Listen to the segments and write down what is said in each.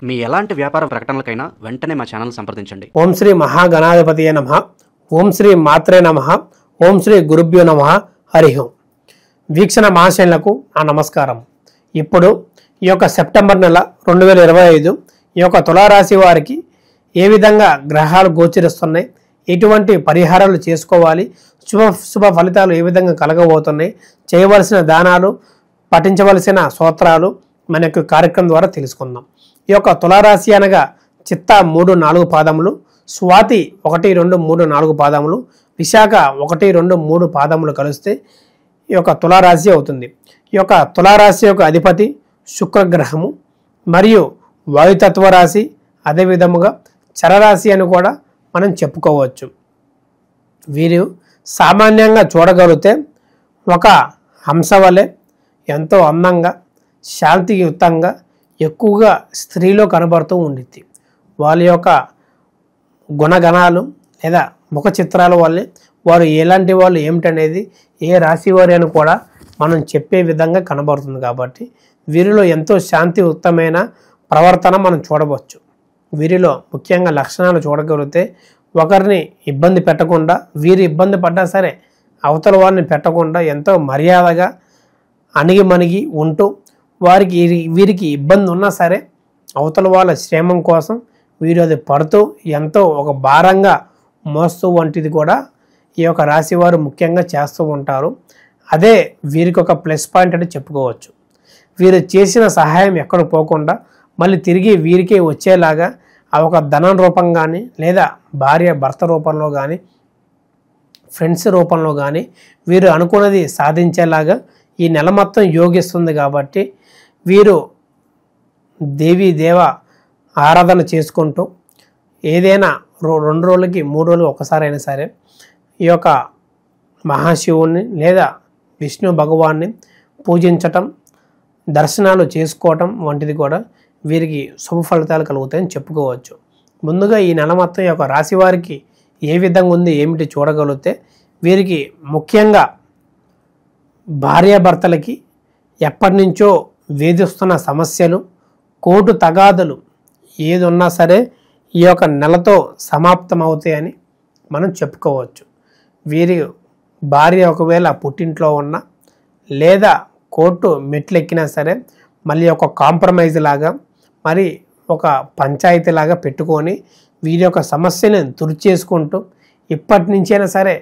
మీ ఎలాంటి వ్యాపార ప్రకటనలకైనా వెంటనే మా ఛానల్ సంప్రదించండి. ఓం శ్రీ మహాగణాధిపతియే నమః. ఓం శ్రీ మాత్రే నమః. ఓం శ్రీ గురుభ్యో నమః. హరి ఓం. వీక్షణ మహాశయులకు నా నమస్కారం. ఇప్పుడు ఈ యొక్క సెప్టెంబర్ నెల 2025 ఈ యొక్క తులారాశి వారికి ఏ విధంగా గ్రహాలు గోచరిస్తున్నాయి, ఎటువంటి పరిహారాలు చేసుకోవాలి, శుభ ఫలితాలు ఏ విధంగా కలగబోతున్నాయి, చేయవలసిన దానాలు, పఠించవలసిన స్తోత్రాలు మన యొక్క కార్యక్రమం ద్వారా తెలుసుకుందాం. ఈ యొక్క తులారాశి అనగా చిత్త 3-4 పాదములు, స్వాతి 1-2-3-4 పాదములు, విశాఖ 1-2-3 పాదములు కలిస్తే ఈ యొక్క తులారాశి అవుతుంది. ఈ యొక్క తులారాశి యొక్క అధిపతి శుక్రగ్రహము మరియు వాయుతత్వ రాశి, అదేవిధముగా చరరాశి అని కూడా మనం చెప్పుకోవచ్చు. వీరు సామాన్యంగా చూడగలిగితే ఒక హంస వలె ఎంతో అందంగా, శాంతియుతంగా, ఎక్కువగా స్త్రీలో కనబడుతూ ఉండిద్ది. వాళ్ళ యొక్క గుణగణాలు లేదా ముఖ చిత్రాల వల్లే వారు ఎలాంటి వాళ్ళు ఏమిటనేది ఏ రాశి వారి అని కూడా మనం చెప్పే విధంగా కనబడుతుంది. కాబట్టి వీరిలో ఎంతో శాంతియుతమైన ప్రవర్తన మనం చూడవచ్చు. వీరిలో ముఖ్యంగా లక్షణాలు చూడగలిగితే ఒకరిని ఇబ్బంది పెట్టకుండా, వీరు ఇబ్బంది పడ్డా సరే అవతల వారిని పెట్టకుండా ఎంతో మర్యాదగా అణిగిమణిగి ఉంటూ, వీరికి ఇబ్బంది ఉన్నా సరే అవతల వాళ్ళ క్షేమం కోసం వీరు అది పడుతూ ఎంతో ఒక భారంగా మోస్తూ వంటిది కూడా ఈ యొక్క రాశి వారు ముఖ్యంగా చేస్తూ ఉంటారు. అదే వీరికి ఒక ప్లస్ పాయింట్ అని చెప్పుకోవచ్చు. వీరు చేసిన సహాయం ఎక్కడ పోకుండా మళ్ళీ తిరిగి వీరికే వచ్చేలాగా ఆ ఒక ధనం రూపం కానీ, లేదా భార్య భర్త రూపంలో కానీ, ఫ్రెండ్స్ రూపంలో కానీ వీరు అనుకున్నది సాధించేలాగా ఈ నెల మొత్తం యోగిస్తుంది. కాబట్టి వీరు దేవీ దేవ ఆరాధన చేసుకుంటూ ఏదైనా 2 రోజులకి 3 రోజులు ఒకసారి అయినా సరే ఈ యొక్క మహాశివుణ్ణి లేదా విష్ణు భగవాన్ని పూజించటం, దర్శనాలు చేసుకోవటం వంటిది కూడా వీరికి శుభ ఫలితాలు కలుగుతాయని చెప్పుకోవచ్చు. ముందుగా ఈ నెల మొత్తం ఈ యొక్క రాశి వారికి ఏ విధంగా ఉంది ఏమిటి చూడగలిగితే వీరికి ముఖ్యంగా భార్యాభర్తలకి ఎప్పటి నుంచో వేధిస్తున్న సమస్యలు, కోర్టు తగాదులు ఏది ఉన్నా సరే ఈ యొక్క నెలతో సమాప్తం అవుతాయని మనం చెప్పుకోవచ్చు. వీరి భార్య ఒకవేళ పుట్టింట్లో ఉన్నా లేదా కోర్టు మెట్లు ఎక్కినా సరే మళ్ళీ ఒక కాంప్రమైజ్ లాగా, మరి ఒక పంచాయతీ లాగా పెట్టుకొని వీరి యొక్క సమస్యని తుడిచేసుకుంటూ ఇప్పటి నుంచైనా సరే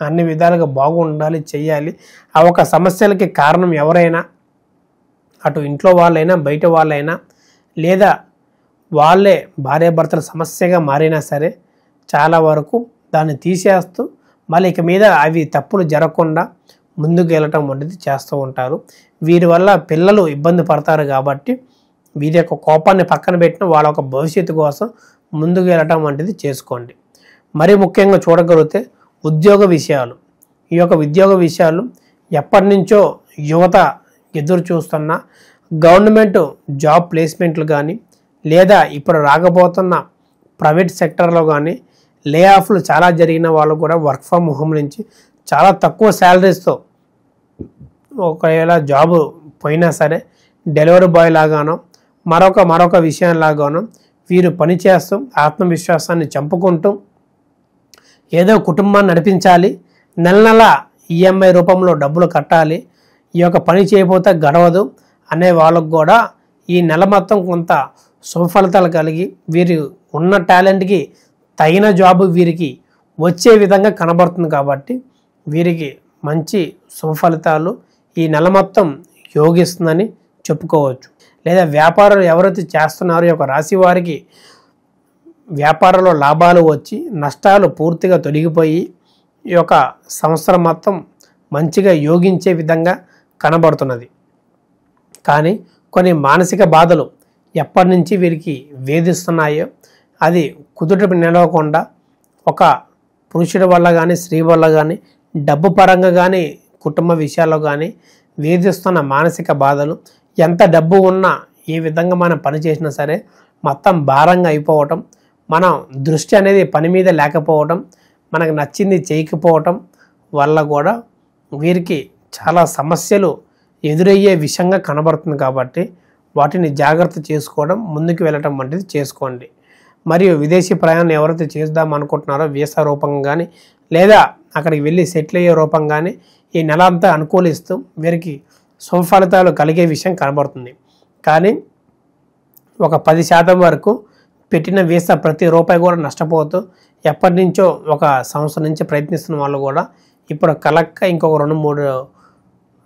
అన్ని విధాలుగా బాగుండాలి, చెయ్యాలి. ఆ ఒక సమస్యలకి కారణం ఎవరైనా, అటు ఇంట్లో వాళ్ళైనా బయట వాళ్ళైనా, లేదా వాళ్ళే భార్యాభర్తల సమస్యగా మారినా సరే చాలా వరకు దాన్ని తీసేస్తూ మళ్ళీ ఇక మీద అవి తప్పులు జరగకుండా ముందుకు వెళ్ళటం వంటిది చేస్తూ ఉంటారు. వీరి వల్ల పిల్లలు ఇబ్బంది పడతారు. కాబట్టి వీరి యొక్క కోపాన్ని పక్కన పెట్టిన వాళ్ళ యొక్క భవిష్యత్తు కోసం ముందుకు వెళ్ళటం వంటిది చేసుకోండి. మరీ ముఖ్యంగా చూడగలిగితే ఉద్యోగ విషయాలు, ఈ యొక్క ఉద్యోగ విషయాలు ఎప్పటి నుంచో యువత ఎదురు చూస్తున్న గవర్నమెంట్ జాబ్ ప్లేస్మెంట్లు కానీ, లేదా ఇప్పుడు రాకపోతున్న ప్రైవేట్ సెక్టర్లో కానీ లే ఆఫ్లు చాలా జరిగిన వాళ్ళు కూడా వర్క్ ఫ్రమ్ హోమ్ నుంచి చాలా తక్కువ శాలరీస్తో ఒకవేళ జాబ్ పోయినా సరే డెలివరీ బాయ్ లాగానో మరొక విషయం లాగానో వీరు పనిచేస్తూ ఆత్మవిశ్వాసాన్ని చంపుకుంటూ ఏదో కుటుంబాన్ని నడిపించాలి, నెల ఈఎంఐ రూపంలో డబ్బులు కట్టాలి, ఈ యొక్క పని చేయకపోతే గడవదు అనే వాళ్ళకు కూడా ఈ నెల మొత్తం కొంత శుభఫలితాలు కలిగి వీరు ఉన్న టాలెంట్కి తగిన జాబు వీరికి వచ్చే విధంగా కనబడుతుంది. కాబట్టి వీరికి మంచి శుభఫలితాలు ఈ నెల మొత్తం యోగిస్తుందని చెప్పుకోవచ్చు. లేదా వ్యాపారాలు ఎవరైతే చేస్తున్నారో ఈ యొక్క రాశి వారికి వ్యాపారంలో లాభాలు వచ్చి నష్టాలు పూర్తిగా తొలగిపోయి ఈ యొక్క సంవత్సరం మొత్తం మంచిగా యోగించే విధంగా కనబడుతున్నది. కానీ కొన్ని మానసిక బాధలు ఎప్పటి నుంచి వీరికి వేధిస్తున్నాయో అది కుదుట నిలవకుండా ఒక పురుషుడి వల్ల కానీ, స్త్రీ వల్ల కానీ, డబ్బు పరంగా కానీ, కుటుంబ విషయాల్లో కానీ వేధిస్తున్న మానసిక బాధలు, ఎంత డబ్బు ఉన్నా ఏ విధంగా మనం పని చేసినా సరే మొత్తం భారంగా అయిపోవటం, మనం దృష్టి అనేది పని మీద లేకపోవటం, మనకు నచ్చింది చేయకపోవటం వల్ల కూడా వీరికి చాలా సమస్యలు ఎదురయ్యే విషయంగా కనబడుతుంది. కాబట్టి వాటిని జాగ్రత్త చేసుకోవడం, ముందుకు వెళ్ళటం వంటిది చేసుకోండి. మరియు విదేశీ ప్రయాణం ఎవరైతే చేద్దాం అనుకుంటున్నారో వీసా రూపంగా కానీ లేదా అక్కడికి వెళ్ళి సెటిల్ అయ్యే రూపంగా కానీ ఈ నెల అంతా అనుకూలిస్తూ వీరికి శుభ ఫలితాలు కలిగే విషయం కనబడుతుంది. కానీ ఒక 10% వరకు పెట్టిన వీసా ప్రతి రూపాయి కూడా నష్టపోతూ ఎప్పటి నుంచో ఒక సంవత్సరం నుంచి ప్రయత్నిస్తున్న వాళ్ళు కూడా ఇప్పుడు కలక్క ఇంకొక 2-3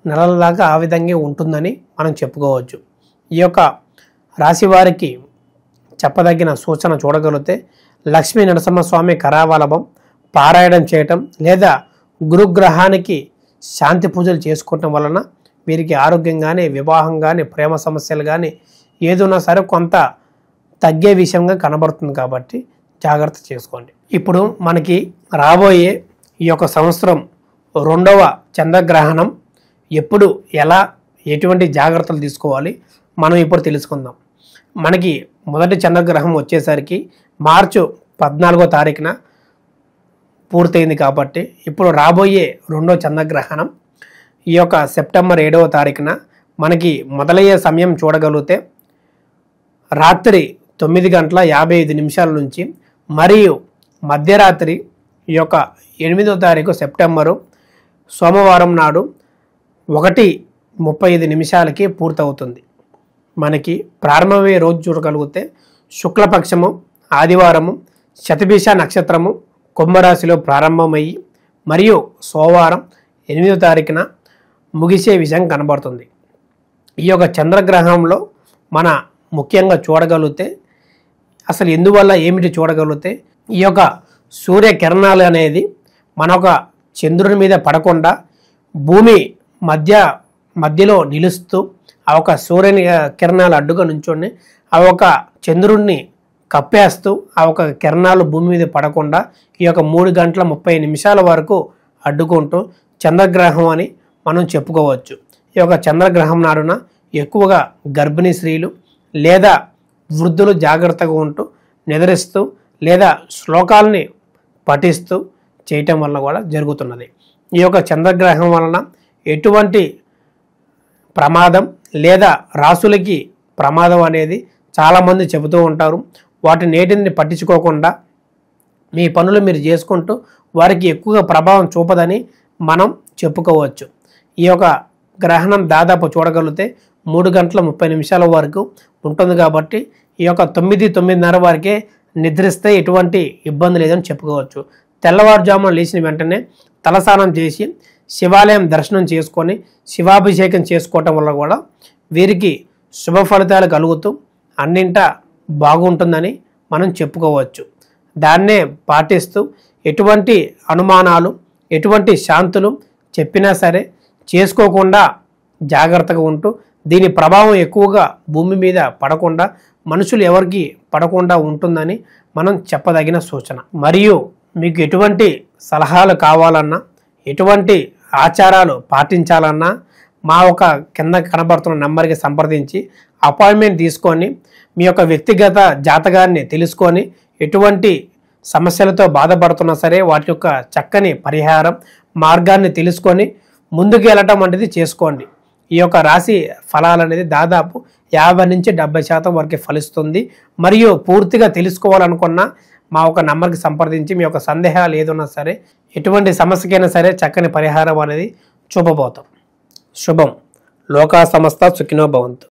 నెలల దాకా ఆ విధంగా ఉంటుందని మనం చెప్పుకోవచ్చు. ఈ యొక్క రాశి వారికి చెప్పదగిన సూచన చూడగలిగితే లక్ష్మీ నరసింహస్వామి కరావలభం పారాయణం చేయటం లేదా గురుగ్రహానికి శాంతి పూజలు చేసుకోవటం వలన వీరికి ఆరోగ్యం కానీ, వివాహం కానీ, ప్రేమ సమస్యలు కానీ ఏదున్నా సరే కొంత తగ్గే విషయంగా కనబడుతుంది. కాబట్టి జాగ్రత్త చేసుకోండి. ఇప్పుడు మనకి రాబోయే ఈ యొక్క సంవత్సరం 2వ చంద్రగ్రహణం ఎప్పుడు, ఎలా, ఎటువంటి జాగ్రత్తలు తీసుకోవాలి మనం ఇప్పుడు తెలుసుకుందాం. మనకి మొదటి చంద్రగ్రహం వచ్చేసరికి మార్చి 14వ తారీఖున పూర్తయింది. కాబట్టి ఇప్పుడు రాబోయే 2వ చంద్రగ్రహణం ఈ యొక్క సెప్టెంబర్ 7వ తారీఖున మనకి మొదలయ్యే సమయం చూడగలిగితే రాత్రి 9:55 నుంచి మరియు మధ్యరాత్రి ఈ యొక్క 8వ తారీఖు సెప్టెంబరు సోమవారం నాడు 1:35 పూర్తవుతుంది. మనకి ప్రారంభమయ్యే రోజు చూడగలిగితే శుక్లపక్షము ఆదివారము శతభిష నక్షత్రము కుంభరాశిలో ప్రారంభమయ్యి మరియు సోమవారం 8వ తారీఖున ముగిసే విషయం కనబడుతుంది. ఈ యొక్క చంద్రగ్రహంలో మన ముఖ్యంగా చూడగలిగితే అసలు ఎందువల్ల ఏమిటి చూడగలిగితే ఈ యొక్క సూర్యకిరణాలు అనేది మన ఒక చంద్రుని మీద పడకుండా భూమి మధ్యలో నిలుస్తూ ఆ ఒక సూర్యుని కిరణాలు అడ్డుగా నుంచొని ఆ ఒక చంద్రుడిని కప్పేస్తూ ఆ ఒక కిరణాలు భూమి మీద పడకుండా ఈ యొక్క 3:30 వరకు అడ్డుకుంటూ చంద్రగ్రహం అని మనం చెప్పుకోవచ్చు. ఈ యొక్క చంద్రగ్రహం నాడున ఎక్కువగా గర్భిణీ స్త్రీలు లేదా వృద్ధులు జాగ్రత్తగా ఉంటూ నిద్రిస్తూ లేదా శ్లోకాలని పఠిస్తూ చేయటం వల్ల కూడా జరుగుతున్నది. ఈ యొక్క చంద్రగ్రహం వలన ఎటువంటి ప్రమాదం లేదా రాసులకి ప్రమాదం అనేది చాలామంది చెబుతూ ఉంటారు. వాటి నేటిని పట్టించుకోకుండా మీ పనులు మీరు చేసుకుంటూ వారికి ఎక్కువగా ప్రభావం చూపదని మనం చెప్పుకోవచ్చు. ఈ యొక్క గ్రహణం దాదాపు చూడగలిగితే 3:30 వరకు ఉంటుంది. కాబట్టి ఈ యొక్క 9-9:30 వరకే నిద్రిస్తే ఎటువంటి ఇబ్బంది లేదని చెప్పుకోవచ్చు. తెల్లవారుజామున లేచిన వెంటనే తలస్నానం చేసి శివాలయం దర్శనం చేసుకొని శివాభిషేకం చేసుకోవటం వల్ల కూడా వీరికి శుభ ఫలితాలు కలుగుతూ అన్నింటా బాగుంటుందని మనం చెప్పుకోవచ్చు. దాన్నే పాటిస్తూ ఎటువంటి అనుమానాలు, ఎటువంటి శాంతులు చెప్పినా సరే చేసుకోకుండా జాగ్రత్తగా ఉంటూ దీని ప్రభావం ఎక్కువగా భూమి మీద పడకుండా మనుషులు ఎవరికి పడకుండా ఉంటుందని మనం చెప్పదగిన సూచన. మరియు మీకు ఎటువంటి సలహాలు కావాలన్నా, ఎటువంటి ఆచారాలు పాటించాలన్నా మా ఒక కింద కనబడుతున్న నెంబర్కి సంప్రదించి అపాయింట్మెంట్ తీసుకొని మీ యొక్క వ్యక్తిగత జాతకాన్ని తెలుసుకొని ఎటువంటి సమస్యలతో బాధపడుతున్నా సరే వాటి యొక్క చక్కని పరిహారం మార్గాన్ని తెలుసుకొని ముందుకు వెళ్ళటం వంటిది చేసుకోండి. ఈ యొక్క రాశి ఫలాలు అనేది దాదాపు 50-70% వరకు ఫలిస్తుంది. మరియు పూర్తిగా తెలుసుకోవాలనుకున్న మా ఒక నంబర్కి సంప్రదించి మీ యొక్క సందేహాలు ఏదైనా సరే ఎటువంటి సమస్యకైనా సరే చక్కని పరిహారం అనేది చూపబోతాం. శుభం. లోకా సమస్త సుఖినో భవంతు.